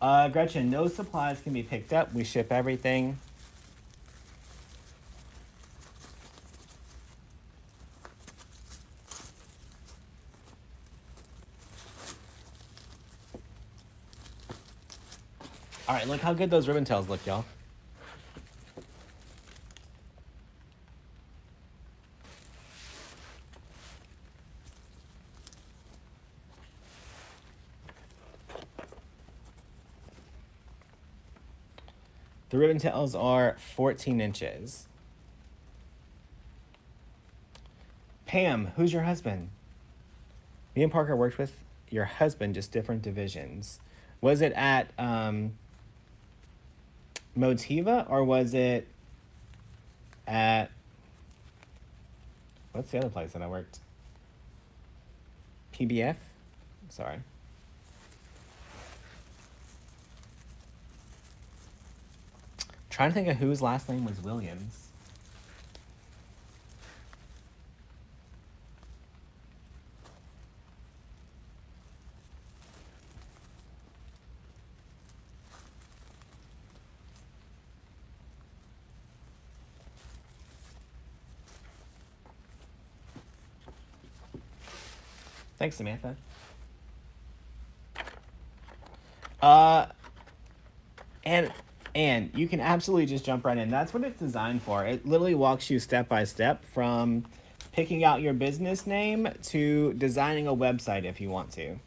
Gretchen, no supplies can be picked up. We ship everything. All right, look how good those ribbon tails look, y'all. The ribbon tails are 14 inches. Pam, who's your husband? Me and Parker worked with your husband, just different divisions. Was it at Motiva or was it at, what's the other place that I worked? PBF? Sorry. Trying to think of whose last name was Williams. Thanks, Samantha. And you can absolutely just jump right in. That's what it's designed for. It literally walks you step by step from picking out your business name to designing a website if you want to.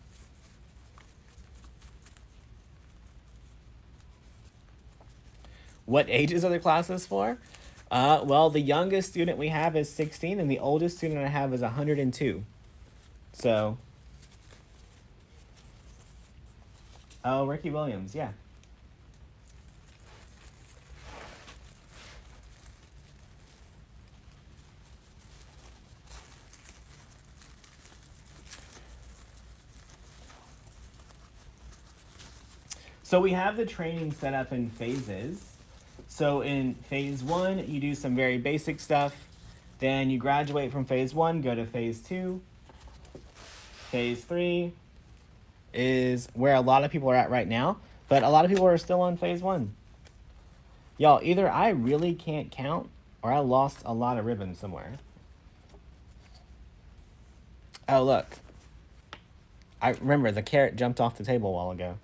What ages are the classes for? Well, the youngest student we have is 16 and the oldest student I have is 102. So, oh, Ricky Williams, yeah. So we have the training set up in phases. So in phase 1, you do some very basic stuff. Then you graduate from phase 1, go to phase 2. Phase 3 is where a lot of people are at right now, but a lot of people are still on phase 1. Y'all, either I really can't count or I lost a lot of ribbons somewhere. Oh, look. I remember the carrot jumped off the table a while ago.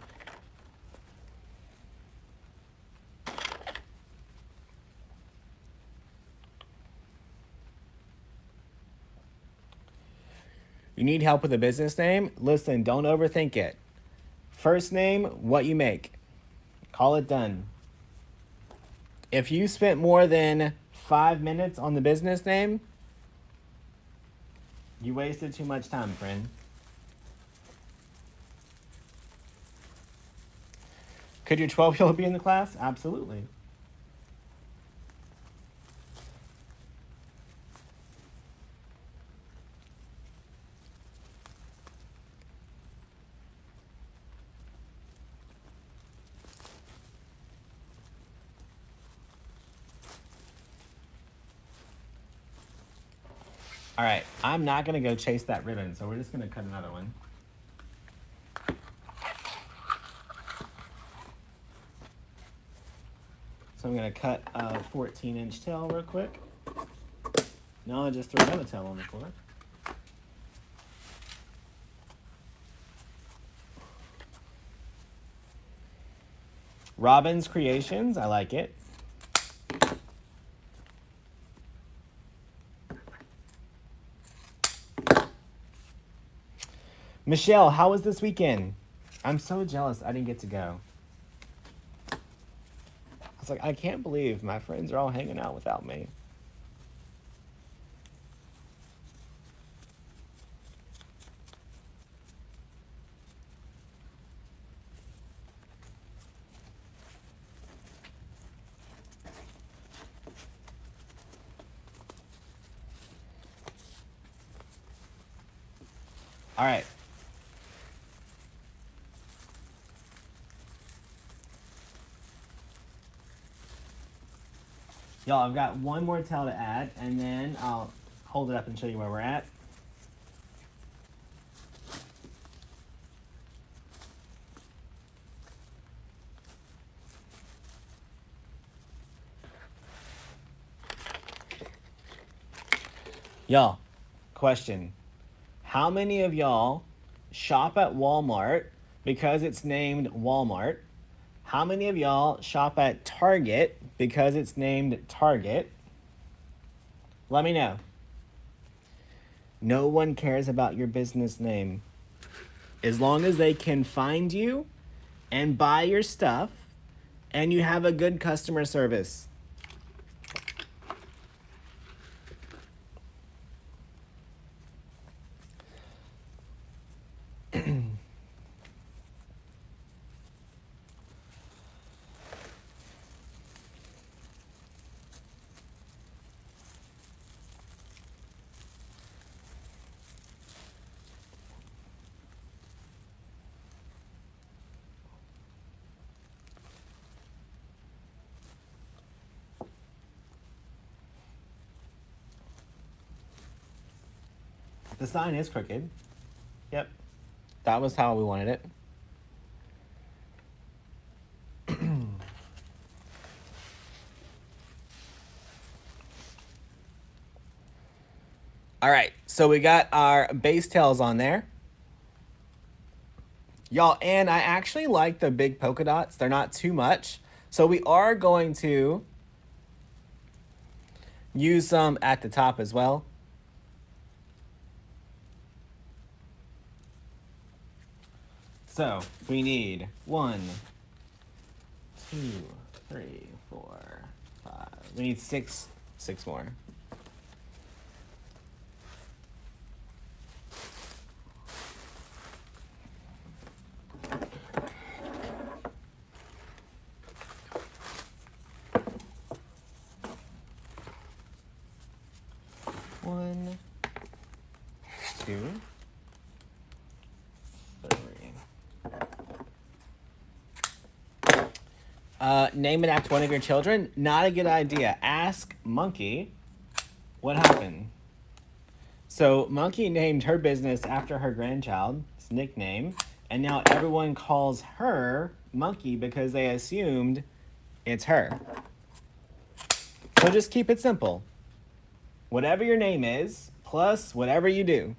You need help with a business name? Listen, don't overthink it. First name, what you make. Call it done. If you spent more than 5 minutes on the business name, you wasted too much time, friend. Could your 12-year-old be in the class? Absolutely. All right, I'm not going to go chase that ribbon, so we're just going to cut another one. So I'm going to cut a 14-inch tail real quick. Now I just throw another tail on the floor. Robin's Creations, I like it. Michelle, how was this weekend? I'm so jealous I didn't get to go. I was like, I can't believe my friends are all hanging out without me. All right. Y'all, I've got one more tail to add, and then I'll hold it up and show you where we're at. Y'all, question. How many of y'all shop at Walmart because it's named Walmart? How many of y'all shop at Target because it's named Target? Let me know. No one cares about your business name. As long as they can find you and buy your stuff and you have a good customer service. The sign is crooked. Yep. That was how we wanted it. All right, so we got our base tails on there. Y'all, and I actually like the big polka dots. They're not too much. So we are going to use some at the top as well. So we need 1, 2, 3, 4, 5. We need six more. One, 2, 3. Name and act one of your children. Not a good idea. Ask Monkey what happened. So Monkey named her business after her grandchild's nickname, and now everyone calls her Monkey because they assumed it's her. So just keep it simple. Whatever your name is, plus whatever you do.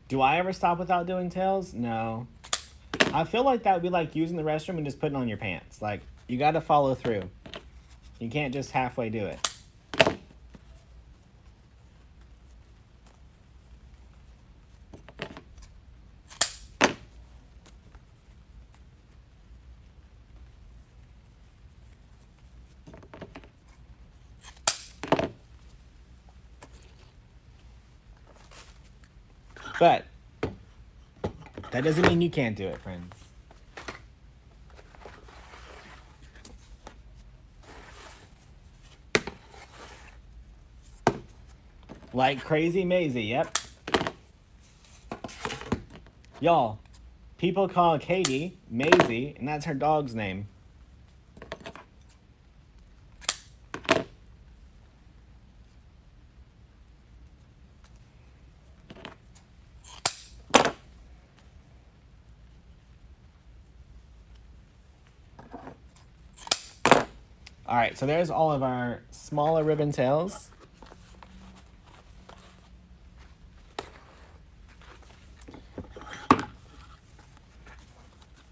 Do I ever stop without doing tails? No. I feel like that would be like using the restroom and just putting on your pants. Like, you got to follow through. You can't just halfway do it. But that doesn't mean you can't do it, friends. Like Crazy Maisie, yep. Y'all, people call Katie Maisie, and that's her dog's name. All right, so there's all of our smaller ribbon tails.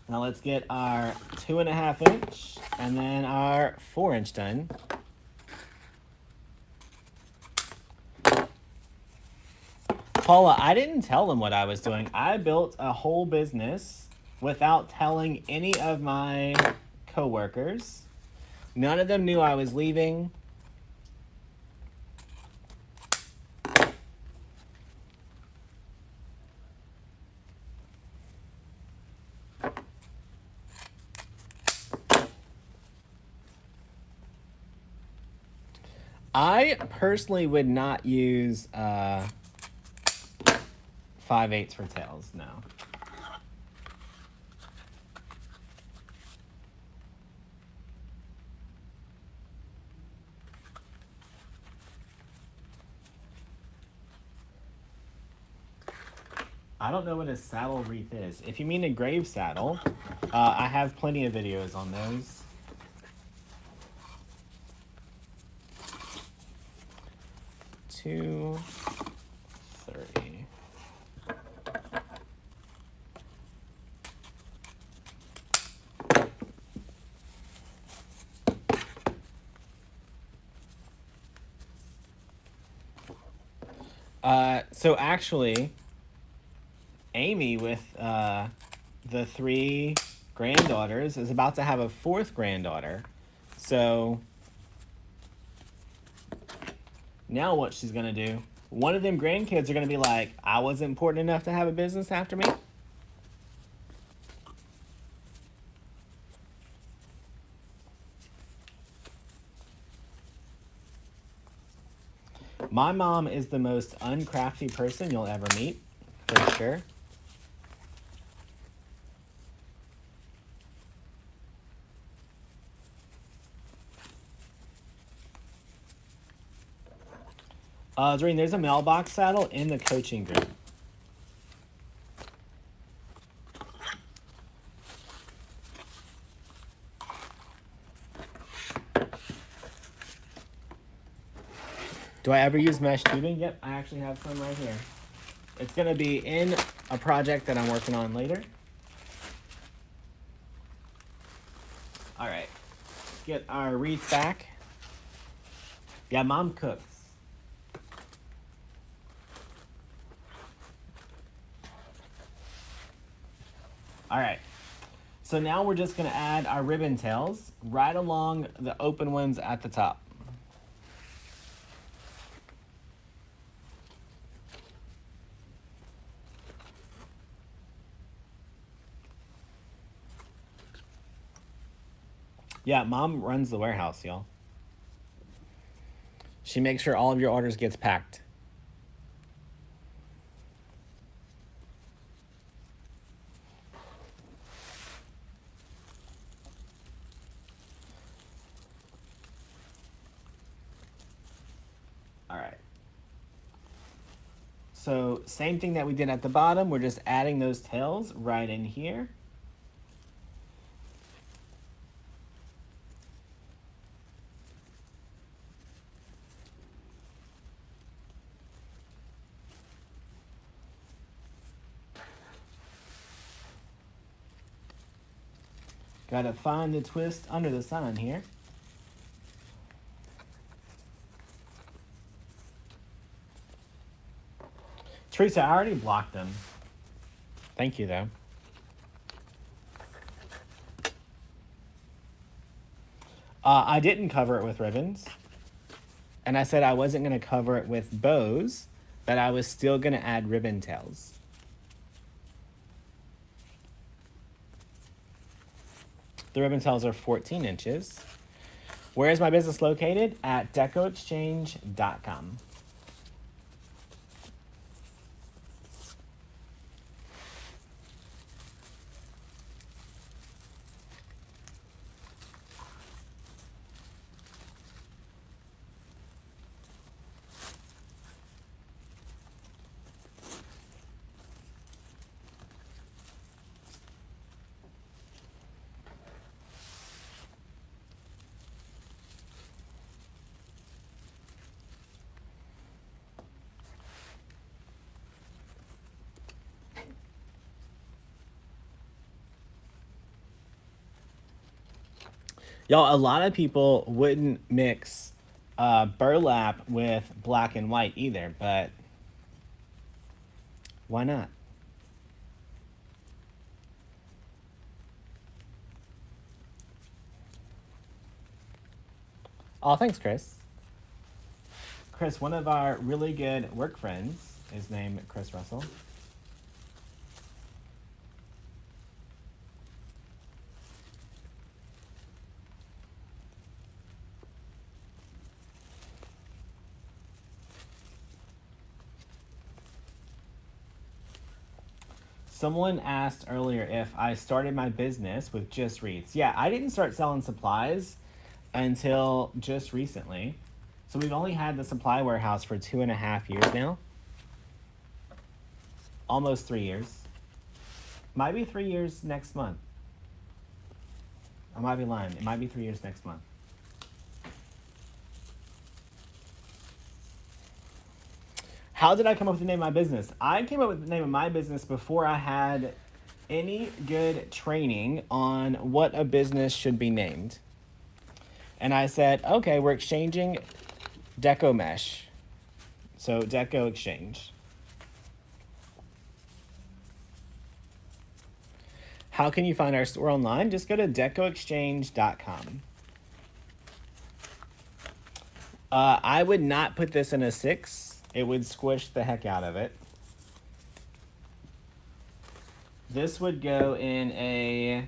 Now let's get our 2.5 inch and then our 4 inch done. Paula, I didn't tell them what I was doing. I built a whole business without telling any of my coworkers. None of them knew I was leaving. I personally would not use 5/8 for tails, no. I don't know what a saddle wreath is. If you mean a grave saddle, I have plenty of videos on those. $2.30. So actually, Amy with the 3 granddaughters is about to have a 4th granddaughter. So now what she's gonna do, one of them grandkids are gonna be like, I wasn't important enough to have a business after me. My mom is the most uncrafty person you'll ever meet, for sure. Doreen, there's a mailbox saddle in the coaching group. Do I ever use mesh tubing? Yep, I actually have some right here. It's gonna be in a project that I'm working on later. All right, let's get our wreath back. Yeah, mom cooks. All right, so now we're just gonna add our ribbon tails right along the open ones at the top. Yeah, mom runs the warehouse, y'all. She makes sure all of your orders gets packed. All right. So same thing that we did at the bottom, we're just adding those tails right in here. Gotta find the twist under the sun here. Teresa, I already blocked them. Thank you, though. I didn't cover it with ribbons. And I said I wasn't going to cover it with bows, but I was still going to add ribbon tails. The ribbon tails are 14 inches. Where is my business located? At DecoExchange.com. Y'all, a lot of people wouldn't mix burlap with black and white either, but why not? Oh, thanks, Chris. Chris, one of our really good work friends is named Chris Russell. Someone asked earlier if I started my business with just wreaths. Yeah, I didn't start selling supplies until just recently. So we've only had the supply warehouse for 2.5 years now. Almost 3 years. Might be 3 years next month. I might be lying. It might be 3 years next month. How did I come up with the name of my business? I came up with the name of my business before I had any good training on what a business should be named. And I said, okay, we're exchanging Deco mesh. So DecoExchange. How can you find our store online? Just go to DecoExchange.com. I would not put this in a 6. It would squish the heck out of it. This would go in a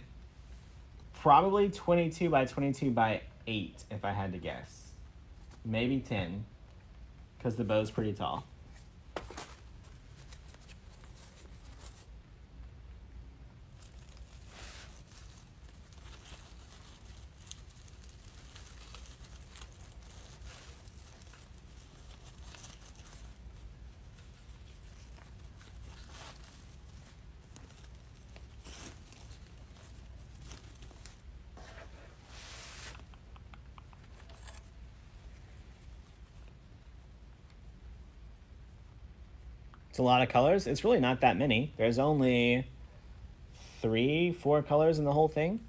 probably 22 by 22 by 8 if I had to guess. Maybe 10 because the bow's pretty tall. It's a lot of colors. It's really not that many. There's only 3, 4 colors in the whole thing.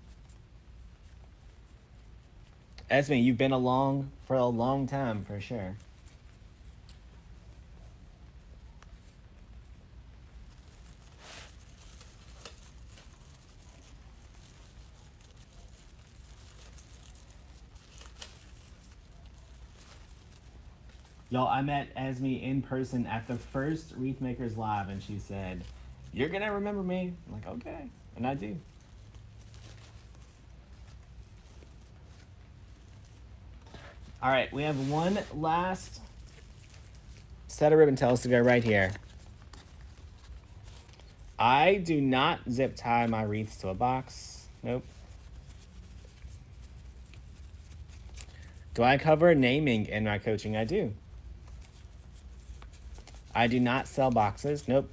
Esme, you've been along for a long time for sure. Y'all, I met Esme in person at the first Wreath Makers Live, and she said, "You're gonna remember me." I'm like, okay, and I do. All right, we have one last set of ribbon tails to go right here. I do not zip tie my wreaths to a box. Nope. Do I cover naming in my coaching? I do. I do not sell boxes. Nope.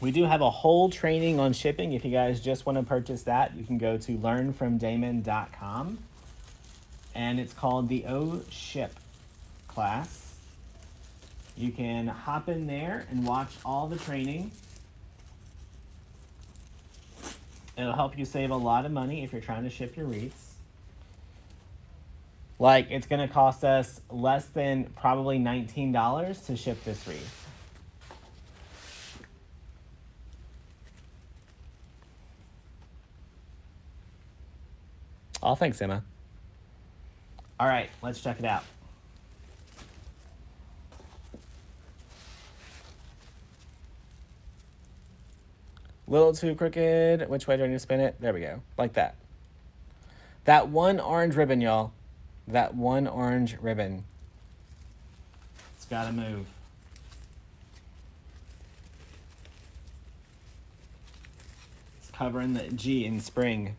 We do have a whole training on shipping. If you guys just want to purchase that, you can go to learnfromdamon.com. And it's called the O Ship class. You can hop in there and watch all the training. It'll help you save a lot of money if you're trying to ship your wreaths. Like, it's going to cost us less than probably $19 to ship this wreath. Oh, thanks, Emma. All right, let's check it out. Little too crooked. Which way do I need to spin it? There we go. Like that. That one orange ribbon, y'all. That one orange ribbon. It's got to move. It's covering the G in spring.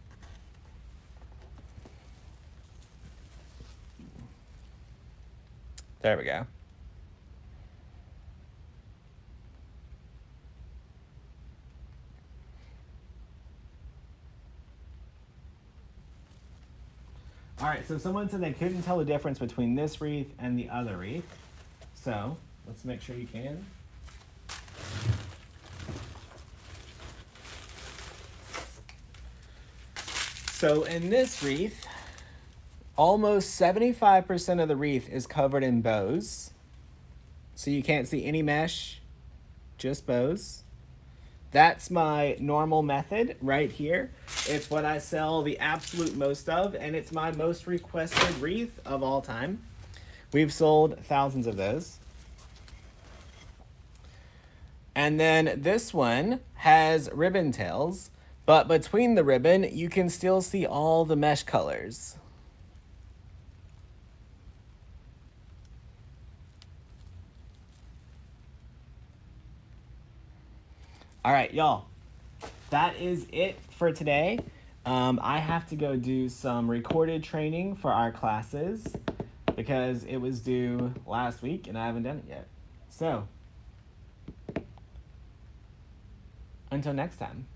There we go. All right, so someone said they couldn't tell the difference between this wreath and the other wreath. So let's make sure you can. So in this wreath, almost 75% of the wreath is covered in bows. So you can't see any mesh, just bows. That's my normal method right here. It's what I sell the absolute most of, and it's my most requested wreath of all time. We've sold thousands of those. And then this one has ribbon tails, but between the ribbon, you can still see all the mesh colors. All right, y'all, that is it for today. I have to go do some recorded training for our classes because it was due last week and I haven't done it yet. So, until next time.